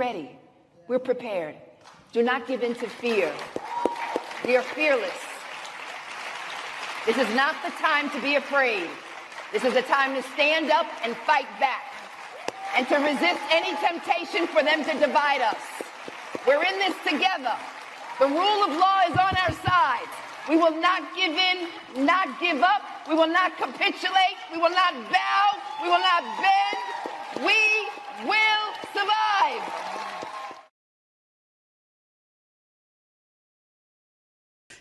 ready. We're prepared. Do not give in to fear. We are fearless. This is not the time to be afraid. This is a time to stand up and fight back and to resist any temptation for them to divide us. We're in this together. The rule of law is on our side. We will not give in, not give up. We will not capitulate. We will not bow. We will not bend. We will survive.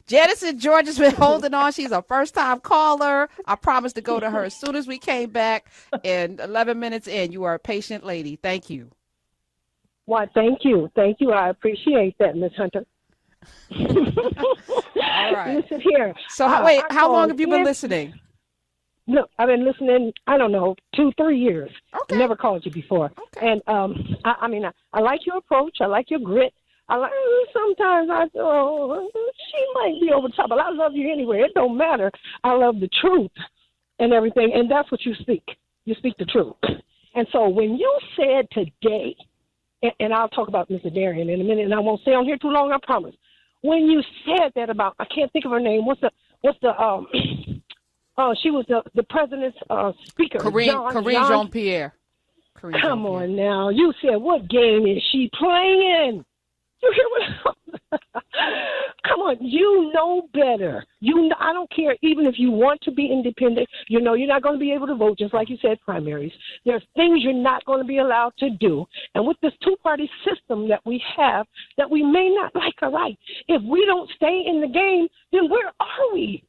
Janice in Georgia's been holding on. She's a first-time caller. I promised to go to her as soon as we came back. And 11 minutes in, you are a patient lady. Thank you. Why, thank you. Thank you. I appreciate that, Ms. Hunter. All right. Listen here. So, how long have you been listening? Look, I've been listening, I don't know, 2-3 years. Okay. Never called you before. Okay. And, I like your approach. I like your grit. Sometimes I she might be over top, but I love you anyway. It don't matter. I love the truth and everything, and that's what you speak. You speak the truth. And so when you said today, and I'll talk about Mr. Darian in a minute, and I won't stay on here too long, I promise. When you said that about, I can't think of her name. What's the she was the president's speaker. Karine Jean-Pierre. Come on now. You said, what game is she playing? You hear what? Come on, you know better. I don't care, even if you want to be independent, you know you're not going to be able to vote, just like you said, primaries. There's things you're not going to be allowed to do. And with this two-party system that we have, that we may not like or right, if we don't stay in the game, then where are we?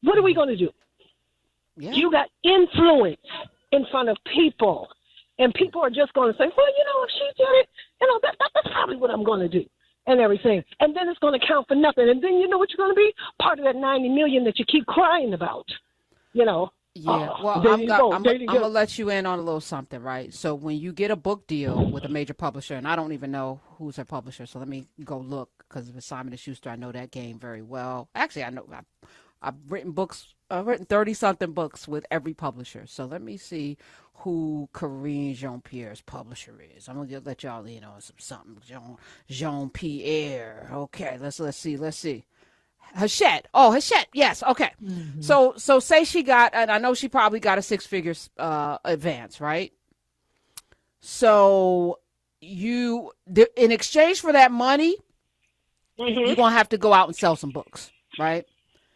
What are we going to do? Yeah. You got influence in front of people, and people are just going to say, well, if she did it, that's probably what I'm going to do. And everything. And then it's going to count for nothing. And then you know what you're going to be? Part of that 90 million that you keep crying about. Yeah. Well, I'm going to let you in on a little something, right? So when you get a book deal with a major publisher, and I don't even know who's their publisher, so let me go look, because with Simon & Schuster, I know that game very well. Actually, I know I've written 30-something books with every publisher. So let me see who Karine Jean-Pierre's publisher is. I'm gonna let y'all in on something. Jean-Pierre. Okay, let's see. Hachette. Oh, Hachette. Yes. Okay. Mm-hmm. So say she got, and I know she probably got a 6-figure advance, right? So in exchange for that money, you're gonna have to go out and sell some books, right?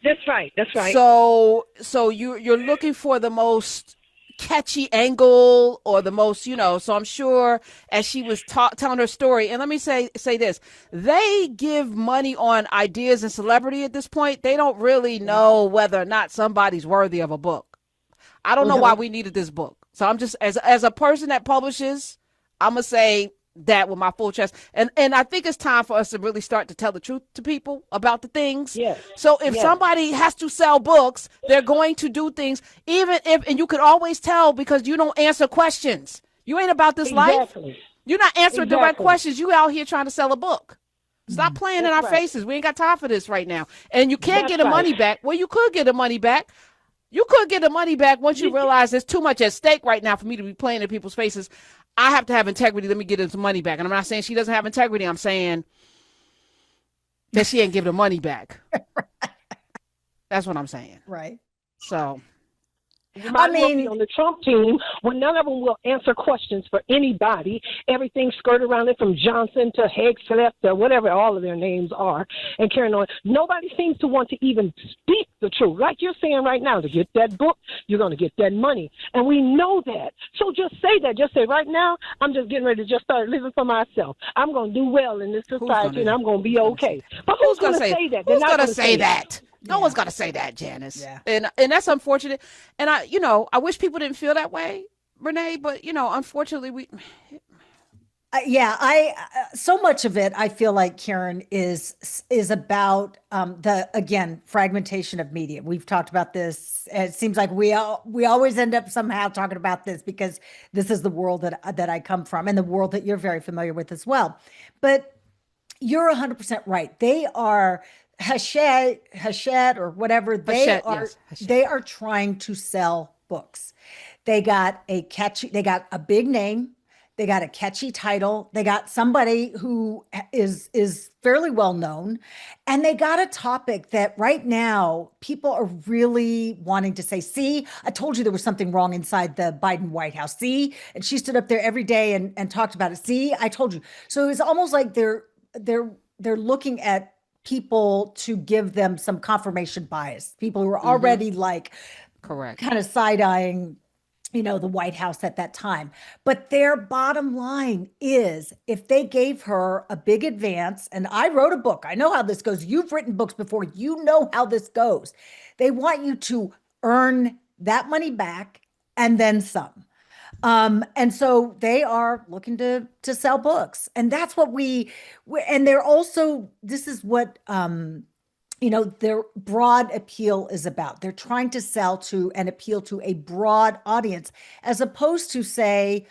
That's right. So you're looking for the most catchy angle, or the most, so I'm sure as she was telling her story, and let me say this, they give money on ideas and celebrity at this point. They don't really know whether or not somebody's worthy of a book. I don't know why we needed this book. So I'm just, as a person that publishes, I'm going to say that with my full chest. And I think it's time for us to really start to tell the truth to people about the things. Yes. So if somebody has to sell books, they're going to do things, even if, and you could always tell because you don't answer questions. You ain't about this life. You're not answering direct questions. You out here trying to sell a book. Stop playing in our faces. We ain't got time for this right now. And you can't get the money back. Well, you could get the money back. You could get the money back once you realize there's too much at stake right now for me to be playing in people's faces. I have to have integrity. Let me get some money back. And I'm not saying she doesn't have integrity. I'm saying that she ain't giving the money back. That's what I'm saying. Right. So, I mean, on the Trump team, when none of them will answer questions for anybody, everything skirted around it from Johnson to Hegselep to whatever all of their names are, and carrying on. Nobody seems to want to even speak the truth. Like you're saying right now, to get that book, you're going to get that money. And we know that. So just say that. Just say, right now, I'm just getting ready to just start living for myself. I'm going to do well in this society, and I'm going to be okay. But who's going to say that? Who's going to say that? No one's got to say that, Janice. Yeah. And that's unfortunate. And I wish people didn't feel that way, Renee, but unfortunately we. So much of it, I feel like, Karen, is about the fragmentation of media. We've talked about this. It seems like we always end up somehow talking about this because this is the world that I come from and the world that you're very familiar with as well. But you're 100% right. They are Hachette or whatever. They are trying to sell books. They got a big name. They got a catchy title. They got somebody who is fairly well known, and they got a topic that right now people are really wanting to say, see, I told you there was something wrong inside the Biden White House. See, and she stood up there every day and talked about it. See, I told you. So it's almost like they're looking at people to give them some confirmation bias. People who are already like, correct, kind of side-eyeing, the White House at that time. But their bottom line is, if they gave her a big advance, and I wrote a book, I know how this goes. You've written books before, you know how this goes. They want you to earn that money back and then some. And so they are looking to sell books. And that's what and they're also, this is what, their broad appeal is about. They're trying to sell to and appeal to a broad audience, as opposed to, say,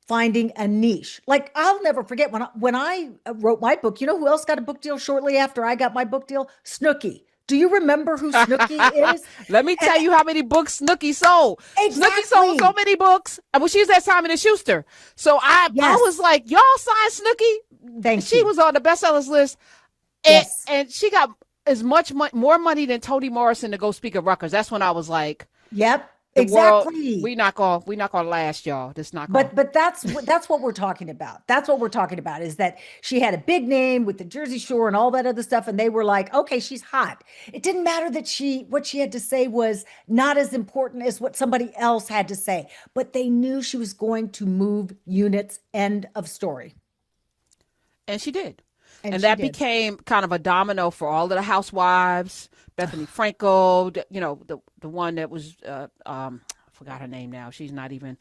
finding a niche. Like, I'll never forget when I wrote my book, you know who else got a book deal shortly after I got my book deal? Snooki. Do you remember who Snooki is? Let me tell you how many books Snooki sold. Exactly. Snooki sold so many books. Well, she was at Simon & Schuster. So I was like, y'all signed Snooki? She was on the bestsellers list. And she got as much more money than Toni Morrison to go speak at Rutgers. That's when I was like, yep, exactly. We not gonna last, y'all. This not gonna. But that's what we're talking about. That's what we're talking about, is that she had a big name with the Jersey Shore and all that other stuff, and they were like, okay, she's hot. It didn't matter that what she had to say was not as important as what somebody else had to say, but they knew she was going to move units. End of story. And she did. And that became kind of a domino for all of the housewives. Bethany Frankel, the one that was, I forgot her name now. She's not even.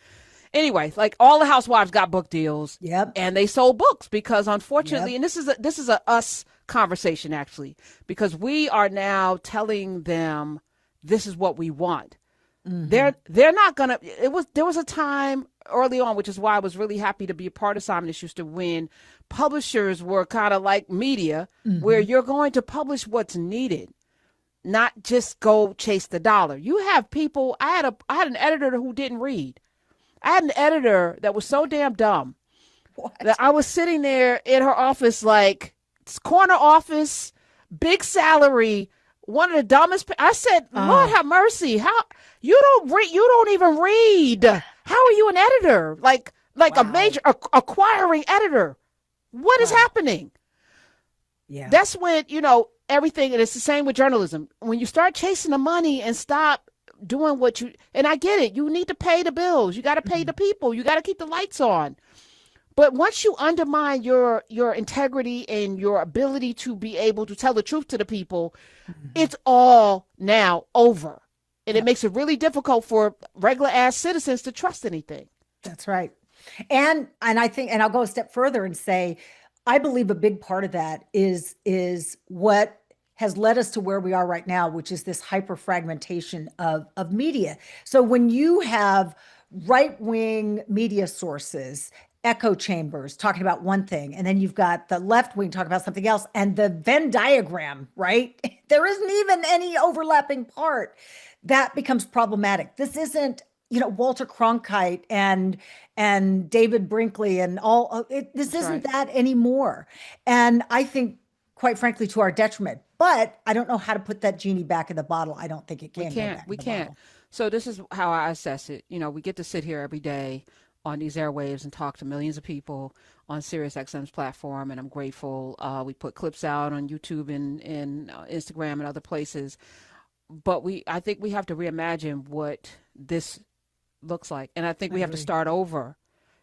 Anyway, like, all the housewives got book deals. Yep. And they sold books because, unfortunately, and this is a us conversation, actually, because we are now telling them this is what we want. Mm-hmm. They're not gonna. There was a time early on, which is why I was really happy to be a part of Simon & Schuster, when publishers were kind of like media, where you're going to publish what's needed, not just go chase the dollar. You have people. I had an editor who didn't read. I had an editor that was so damn dumb that I was sitting there in her office, like, corner office, big salary. One of the dumbest. I said, Lord have mercy. How you don't read? You don't even read. How are you an editor? Like a major acquiring editor? What is happening? Yeah, that's when everything. And it's the same with journalism. When you start chasing the money and stop doing what you. And I get it. You need to pay the bills. You got to pay the people. You got to keep the lights on. But once you undermine your integrity and your ability to be able to tell the truth to the people, it's all now over. And it makes it really difficult for regular ass citizens to trust anything. That's right. And I think, and I'll go a step further and say, I believe a big part of that is what has led us to where we are right now, which is this hyper fragmentation of media. So when you have right-wing media sources, echo chambers talking about one thing, and then you've got the left wing talking about something else, and the Venn diagram, right? There isn't even any overlapping part. That becomes problematic. This isn't, Walter Cronkite and David Brinkley and all. This isn't that anymore. And I think, quite frankly, to our detriment. But I don't know how to put that genie back in the bottle. I don't think it can. We can't. So this is how I assess it. We get to sit here every day on these airwaves and talk to millions of people on SiriusXM's platform, and I'm grateful. We put clips out on YouTube and Instagram and other places, but I think we have to reimagine what this looks like, and I think we have to start over,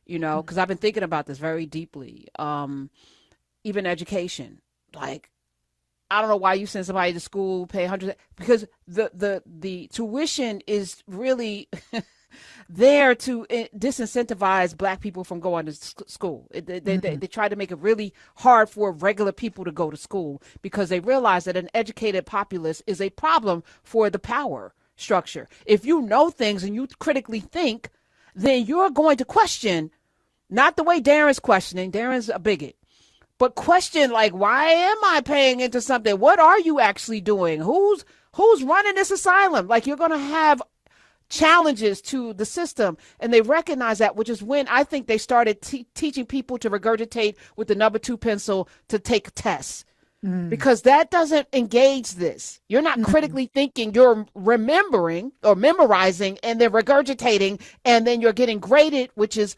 because I've been thinking about this very deeply. Even education, like, I don't know why you send somebody to school, pay hundreds, because the tuition is really there to disincentivize Black people from going to school. They try to make it really hard for regular people to go to school because they realize that an educated populace is a problem for the power structure. If you know things and you critically think, then you're going to question, not the way Darren's questioning. Darren's a bigot. But question, like, why am I paying into something? What are you actually doing? Who's running this asylum? Like, you're going to have challenges to the system, and they recognize that, which is when I think they started teaching people to regurgitate with the number 2 pencil to take tests. Because that doesn't engage this. You're not critically thinking, you're remembering or memorizing and then regurgitating, and then you're getting graded, which is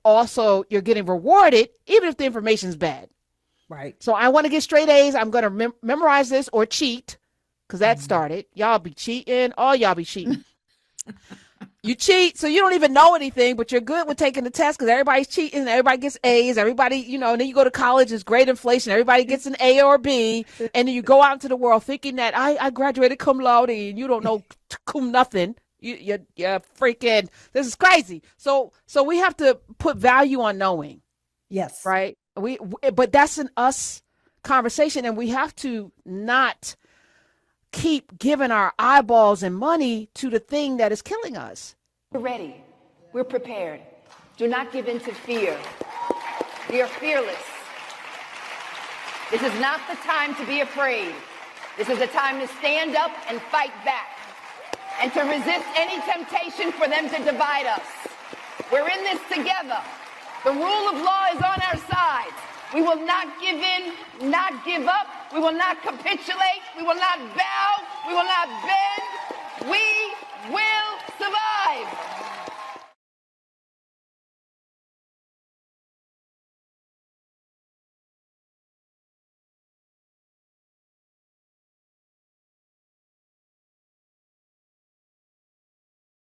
also you're getting rewarded, even if the information's bad. Right. So I want to get straight A's. I'm going to memorize this or cheat, because that started. Y'all be cheating. All y'all be cheating. You cheat, so you don't even know anything, but you're good with taking the test because everybody's cheating. Everybody gets A's. Everybody, and then you go to college, it's great inflation. Everybody gets an A or a B. And then you go out into the world thinking that I graduated cum laude and you don't know cum nothing. You're freaking, this is crazy. So we have to put value on knowing. Yes. Right. But that's an us conversation, and we have to not keep giving our eyeballs and money to the thing that is killing us. We're ready. We're prepared. Do not give in to fear. We are fearless. This is not the time to be afraid. This is a time to stand up and fight back and to resist any temptation for them to divide us. We're in this together. The rule of law is on our side. We will not give in, not give up. We will not capitulate. We will not bow. We will not bend. We will